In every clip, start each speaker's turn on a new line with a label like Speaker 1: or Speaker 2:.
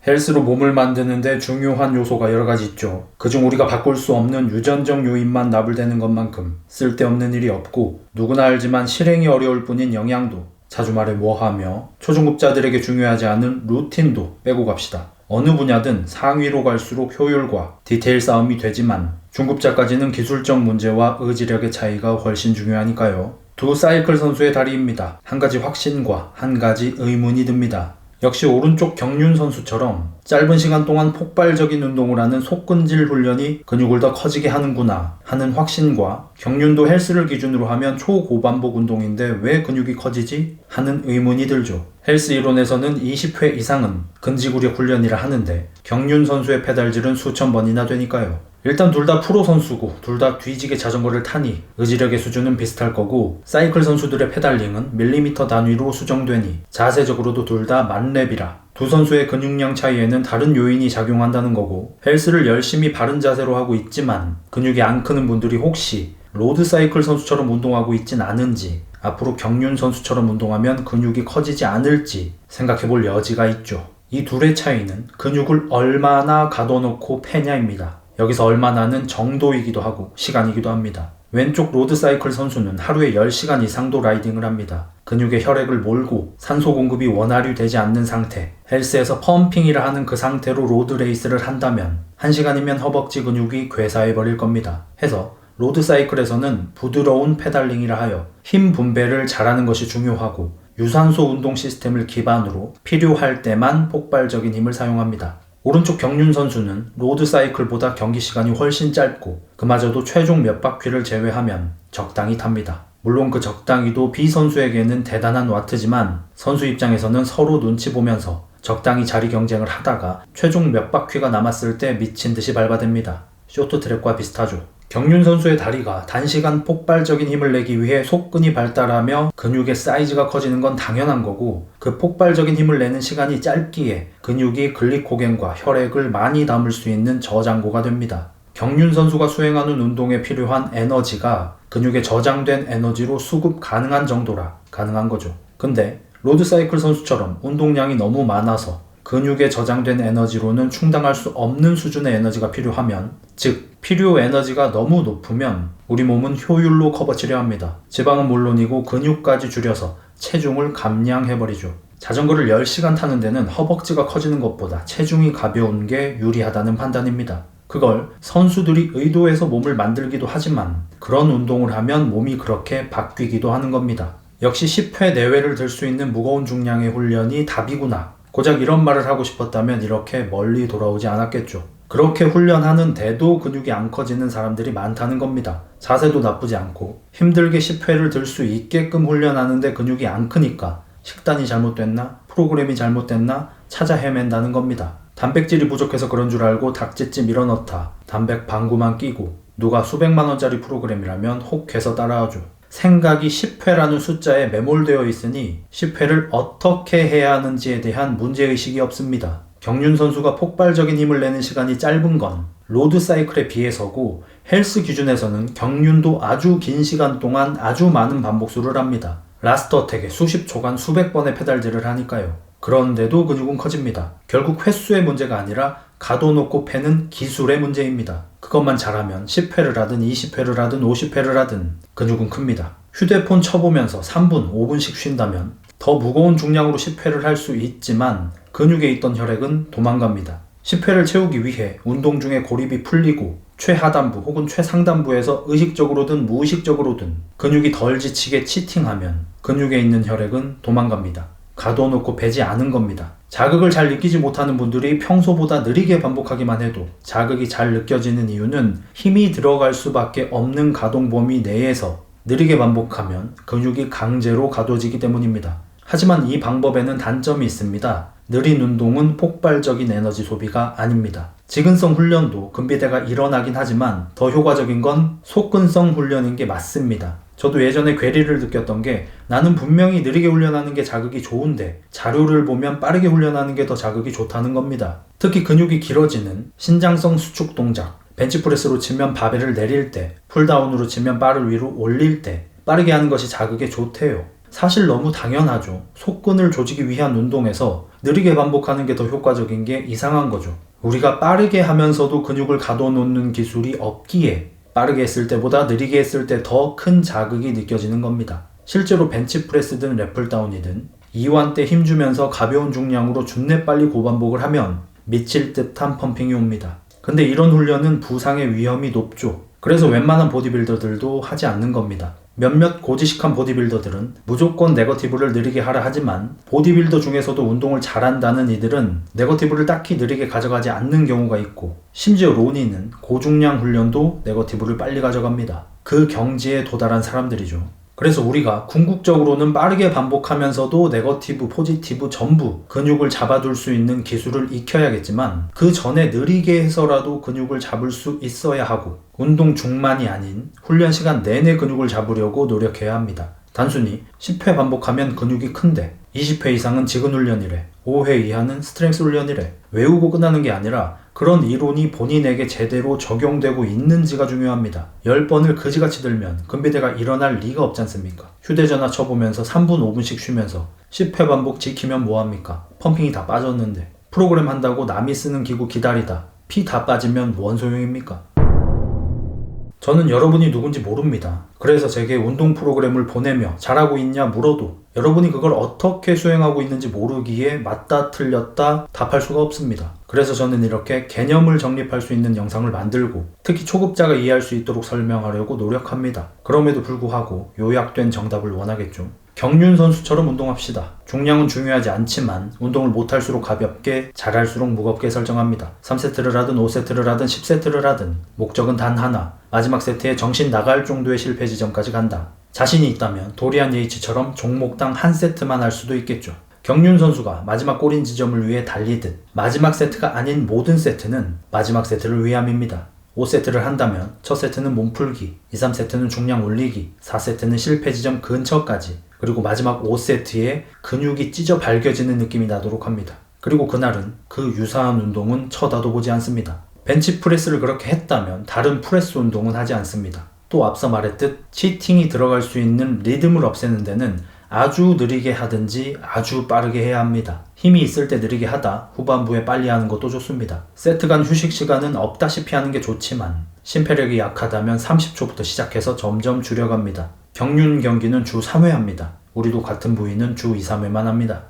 Speaker 1: 헬스로 몸을 만드는데 중요한 요소가 여러 가지 있죠. 그중 우리가 바꿀 수 없는 유전적 요인만 나불대는 것만큼 쓸데없는 일이 없고 누구나 알지만 실행이 어려울 뿐인 영양도, 자주 말해 뭐하며 초중급자들에게 중요하지 않은 루틴도 빼고 갑시다. 어느 분야든 상위로 갈수록 효율과 디테일 싸움이 되지만 중급자까지는 기술적 문제와 의지력의 차이가 훨씬 중요하니까요. 두 사이클 선수의 다리입니다. 한 가지 확신과 한 가지 의문이 듭니다. 역시 오른쪽 경륜 선수처럼 짧은 시간 동안 폭발적인 운동을 하는 속근질 훈련이 근육을 더 커지게 하는구나 하는 확신과 경륜도 헬스를 기준으로 하면 초고반복 운동인데 왜 근육이 커지지? 하는 의문이 들죠. 헬스 이론에서는 20회 이상은 근지구력 훈련이라 하는데 경륜 선수의 페달질은 수천 번이나 되니까요. 일단 둘 다 프로 선수고 둘 다 뒤지게 자전거를 타니 의지력의 수준은 비슷할 거고 사이클 선수들의 페달링은 밀리미터 단위로 수정되니 자세적으로도 둘 다 만렙이라 두 선수의 근육량 차이에는 다른 요인이 작용한다는 거고 헬스를 열심히 바른 자세로 하고 있지만 근육이 안 크는 분들이 혹시 로드 사이클 선수처럼 운동하고 있진 않은지 앞으로 경륜 선수처럼 운동하면 근육이 커지지 않을지 생각해볼 여지가 있죠. 이 둘의 차이는 근육을 얼마나 가둬놓고 패냐입니다. 여기서 얼마나는 정도이기도 하고 시간이기도 합니다. 왼쪽 로드사이클 선수는 하루에 10시간 이상도 라이딩을 합니다. 근육의 혈액을 몰고 산소 공급이 원활히 되지 않는 상태, 헬스에서 펌핑이라 하는 그 상태로 로드 레이스를 한다면 1시간이면 허벅지 근육이 괴사해버릴 겁니다. 해서 로드사이클에서는 부드러운 페달링이라 하여 힘 분배를 잘하는 것이 중요하고 유산소 운동 시스템을 기반으로 필요할 때만 폭발적인 힘을 사용합니다. 오른쪽 경륜 선수는 로드 사이클보다 경기 시간이 훨씬 짧고 그마저도 최종 몇 바퀴를 제외하면 적당히 탑니다. 물론 그 적당히도 B 선수에게는 대단한 와트지만 선수 입장에서는 서로 눈치 보면서 적당히 자리 경쟁을 하다가 최종 몇 바퀴가 남았을 때 미친 듯이 밟아댑니다. 쇼트트랙과 비슷하죠. 경륜 선수의 다리가 단시간 폭발적인 힘을 내기 위해 속근이 발달하며 근육의 사이즈가 커지는 건 당연한 거고 그 폭발적인 힘을 내는 시간이 짧기에 근육이 글리코겐과 혈액을 많이 담을 수 있는 저장고가 됩니다. 경륜 선수가 수행하는 운동에 필요한 에너지가 근육에 저장된 에너지로 수급 가능한 정도라 가능한 거죠. 근데 로드사이클 선수처럼 운동량이 너무 많아서 근육에 저장된 에너지로는 충당할 수 없는 수준의 에너지가 필요하면 즉 필요 에너지가 너무 높으면 우리 몸은 효율로 커버치려 합니다. 지방은 물론이고 근육까지 줄여서 체중을 감량해버리죠. 자전거를 10시간 타는 데는 허벅지가 커지는 것보다 체중이 가벼운 게 유리하다는 판단입니다. 그걸 선수들이 의도해서 몸을 만들기도 하지만 그런 운동을 하면 몸이 그렇게 바뀌기도 하는 겁니다. 역시 10회 내외를 들 수 있는 무거운 중량의 훈련이 답이구나. 고작 이런 말을 하고 싶었다면 이렇게 멀리 돌아오지 않았겠죠. 그렇게 훈련하는데도 근육이 안 커지는 사람들이 많다는 겁니다. 자세도 나쁘지 않고 힘들게 10회를 들 수 있게끔 훈련하는데 근육이 안 크니까 식단이 잘못됐나? 프로그램이 잘못됐나? 찾아 헤맨다는 겁니다. 단백질이 부족해서 그런 줄 알고 닭찌찌 밀어넣다. 단백 방구만 끼고 누가 수백만 원짜리 프로그램이라면 혹해서 따라하죠. 생각이 10회라는 숫자에 매몰되어 있으니 10회를 어떻게 해야 하는지에 대한 문제의식이 없습니다. 경륜 선수가 폭발적인 힘을 내는 시간이 짧은 건 로드 사이클에 비해서고 헬스 기준에서는 경륜도 아주 긴 시간 동안 아주 많은 반복수를 합니다. 라스트 어택에 수십 초간 수백 번의 페달질을 하니까요. 그런데도 근육은 커집니다. 결국 횟수의 문제가 아니라 가둬놓고 패는 기술의 문제입니다. 그것만 잘하면 10회를 하든 20회를 하든 50회를 하든 근육은 큽니다. 휴대폰 쳐보면서 3분, 5분씩 쉰다면 더 무거운 중량으로 10회를 할 수 있지만 근육에 있던 혈액은 도망갑니다. 10회를 채우기 위해 운동 중에 고립이 풀리고 최하단부 혹은 최상단부에서 의식적으로든 무의식적으로든 근육이 덜 지치게 치팅하면 근육에 있는 혈액은 도망갑니다. 가둬놓고 배지 않은 겁니다. 자극을 잘 느끼지 못하는 분들이 평소보다 느리게 반복하기만 해도 자극이 잘 느껴지는 이유는 힘이 들어갈 수밖에 없는 가동 범위 내에서 느리게 반복하면 근육이 강제로 가둬지기 때문입니다. 하지만 이 방법에는 단점이 있습니다. 느린 운동은 폭발적인 에너지 소비가 아닙니다. 지근성 훈련도 근비대가 일어나긴 하지만 더 효과적인 건 속근성 훈련인 게 맞습니다. 저도 예전에 괴리를 느꼈던 게 나는 분명히 느리게 훈련하는 게 자극이 좋은데 자료를 보면 빠르게 훈련하는 게 더 자극이 좋다는 겁니다. 특히 근육이 길어지는 신장성 수축 동작, 벤치프레스로 치면 바벨을 내릴 때, 풀다운으로 치면 바를 위로 올릴 때 빠르게 하는 것이 자극에 좋대요. 사실 너무 당연하죠. 속근을 조지기 위한 운동에서 느리게 반복하는 게 더 효과적인 게 이상한 거죠. 우리가 빠르게 하면서도 근육을 가둬놓는 기술이 없기에 빠르게 했을 때보다 느리게 했을 때 더 큰 자극이 느껴지는 겁니다. 실제로 벤치프레스든 랩풀다운이든 이완 때 힘주면서 가벼운 중량으로 준내 빨리 고반복을 하면 미칠 듯한 펌핑이 옵니다. 근데 이런 훈련은 부상의 위험이 높죠. 그래서 웬만한 보디빌더들도 하지 않는 겁니다. 몇몇 고지식한 보디빌더들은 무조건 네거티브를 느리게 하라 하지만 보디빌더 중에서도 운동을 잘한다는 이들은 네거티브를 딱히 느리게 가져가지 않는 경우가 있고 심지어 로니는 고중량 훈련도 네거티브를 빨리 가져갑니다. 그 경지에 도달한 사람들이죠. 그래서 우리가 궁극적으로는 빠르게 반복하면서도 네거티브, 포지티브 전부 근육을 잡아둘 수 있는 기술을 익혀야겠지만 그 전에 느리게 해서라도 근육을 잡을 수 있어야 하고 운동 중만이 아닌 훈련 시간 내내 근육을 잡으려고 노력해야 합니다. 단순히 10회 반복하면 근육이 큰데 20회 이상은 지근 훈련이래, 5회 이하는 스트렝스 훈련이래 외우고 끝나는 게 아니라 그런 이론이 본인에게 제대로 적용되고 있는지가 중요합니다. 10번을 그지같이 들면 근비대가 일어날 리가 없지 않습니까? 휴대전화 쳐보면서 3분 5분씩 쉬면서 10회 반복 지키면 뭐합니까? 펌핑이 다 빠졌는데 프로그램 한다고 남이 쓰는 기구 기다리다 피 다 빠지면 뭔 소용입니까? 저는 여러분이 누군지 모릅니다. 그래서 제게 운동 프로그램을 보내며 잘하고 있냐 물어도 여러분이 그걸 어떻게 수행하고 있는지 모르기에 맞다 틀렸다 답할 수가 없습니다. 그래서 저는 이렇게 개념을 정립할 수 있는 영상을 만들고 특히 초급자가 이해할 수 있도록 설명하려고 노력합니다. 그럼에도 불구하고 요약된 정답을 원하겠죠. 경륜 선수처럼 운동합시다. 중량은 중요하지 않지만 운동을 못할수록 가볍게, 잘할수록 무겁게 설정합니다. 3세트를 하든 5세트를 하든 10세트를 하든 목적은 단 하나, 마지막 세트에 정신 나갈 정도의 실패 지점까지 간다. 자신이 있다면 도리안 예이츠처럼 종목당 한 세트만 할 수도 있겠죠. 경륜 선수가 마지막 골인 지점을 위해 달리듯 마지막 세트가 아닌 모든 세트는 마지막 세트를 위함입니다. 5세트를 한다면 첫 세트는 몸풀기, 2, 3세트는 중량 올리기, 4세트는 실패 지점 근처까지, 그리고 마지막 5세트에 근육이 찢어 발겨지는 느낌이 나도록 합니다. 그리고 그날은 그 유사한 운동은 쳐다도 보지 않습니다. 벤치프레스를 그렇게 했다면 다른 프레스 운동은 하지 않습니다. 또 앞서 말했듯 치팅이 들어갈 수 있는 리듬을 없애는 데는 아주 느리게 하든지 아주 빠르게 해야 합니다. 힘이 있을 때 느리게 하다 후반부에 빨리 하는 것도 좋습니다. 세트 간 휴식 시간은 없다시피 하는 게 좋지만 심폐력이 약하다면 30초부터 시작해서 점점 줄여갑니다. 경륜 경기는 주 3회 합니다. 우리도 같은 부위는 주 2, 3회만 합니다.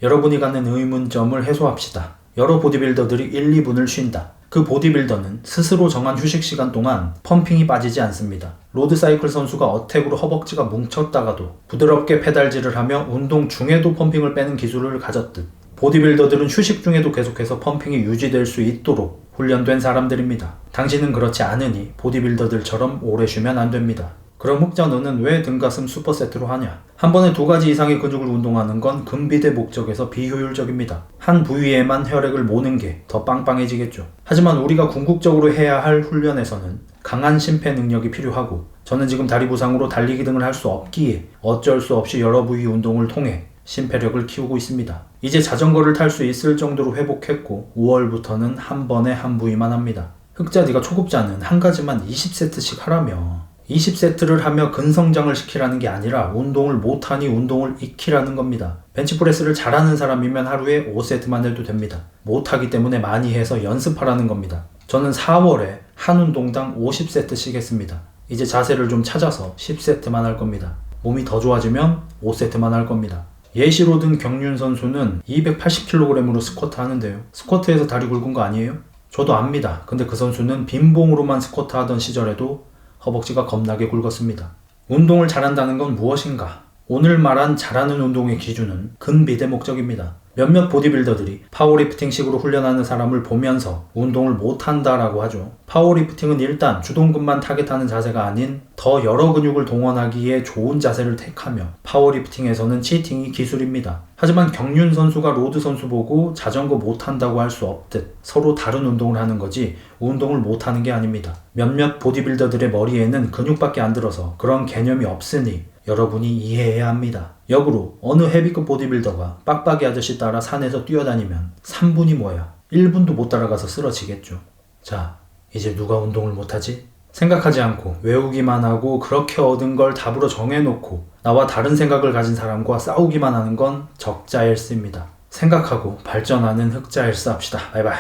Speaker 1: 여러분이 갖는 의문점을 해소합시다. 여러 보디빌더들이 1, 2분을 쉰다. 그 보디빌더는 스스로 정한 휴식 시간 동안 펌핑이 빠지지 않습니다. 로드사이클 선수가 어택으로 허벅지가 뭉쳤다가도 부드럽게 페달질을 하며 운동 중에도 펌핑을 빼는 기술을 가졌듯 보디빌더들은 휴식 중에도 계속해서 펌핑이 유지될 수 있도록 훈련된 사람들입니다. 당신은 그렇지 않으니 보디빌더들처럼 오래 쉬면 안 됩니다. 그럼 흑자 너는 왜 등가슴 슈퍼세트로 하냐? 한 번에 2가지 이상의 근육을 운동하는 건 근비대 목적에서 비효율적입니다. 한 부위에만 혈액을 모는 게 더 빵빵해지겠죠. 하지만 우리가 궁극적으로 해야 할 훈련에서는 강한 심폐 능력이 필요하고 저는 지금 다리 부상으로 달리기 등을 할 수 없기에 어쩔 수 없이 여러 부위 운동을 통해 심폐력을 키우고 있습니다. 이제 자전거를 탈 수 있을 정도로 회복했고 5월부터는 한 번에 한 부위만 합니다. 흑자 네가 초급자는 한 가지만 20세트씩 하라며 20세트를 하며 근성장을 시키라는 게 아니라 운동을 못하니 운동을 익히라는 겁니다. 벤치프레스를 잘하는 사람이면 하루에 5세트만 해도 됩니다. 못하기 때문에 많이 해서 연습하라는 겁니다. 저는 4월에 한 운동당 50세트씩 했습니다. 이제 자세를 좀 찾아서 10세트만 할 겁니다. 몸이 더 좋아지면 5세트만 할 겁니다. 예시로 든 경륜 선수는 280kg으로 스쿼트 하는데요. 스쿼트에서 다리 굵은 거 아니에요? 저도 압니다. 근데 그 선수는 빈봉으로만 스쿼트 하던 시절에도 허벅지가 겁나게 굵었습니다. 운동을 잘한다는 건 무엇인가? 오늘 말한 잘하는 운동의 기준은 근비대 목적입니다. 몇몇 보디빌더들이 파워리프팅식으로 훈련하는 사람을 보면서 운동을 못한다라고 하죠. 파워리프팅은 일단 주동근만 타겟하는 자세가 아닌 더 여러 근육을 동원하기에 좋은 자세를 택하며 파워리프팅에서는 치팅이 기술입니다. 하지만 경륜 선수가 로드 선수 보고 자전거 못한다고 할 수 없듯 서로 다른 운동을 하는 거지 운동을 못하는 게 아닙니다. 몇몇 보디빌더들의 머리에는 근육밖에 안 들어서 그런 개념이 없으니 여러분이 이해해야 합니다. 역으로 어느 헤비급 보디빌더가 빡빡이 아저씨 따라 산에서 뛰어다니면 3분이 뭐야? 1분도 못 따라가서 쓰러지겠죠. 자, 이제 누가 운동을 못하지? 생각하지 않고 외우기만 하고 그렇게 얻은 걸 답으로 정해놓고 나와 다른 생각을 가진 사람과 싸우기만 하는 건 적자일스입니다. 생각하고 발전하는 흑자일스 합시다. 바이바이.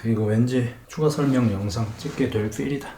Speaker 1: 이거 왠지 추가 설명 영상 찍게 될 필이다.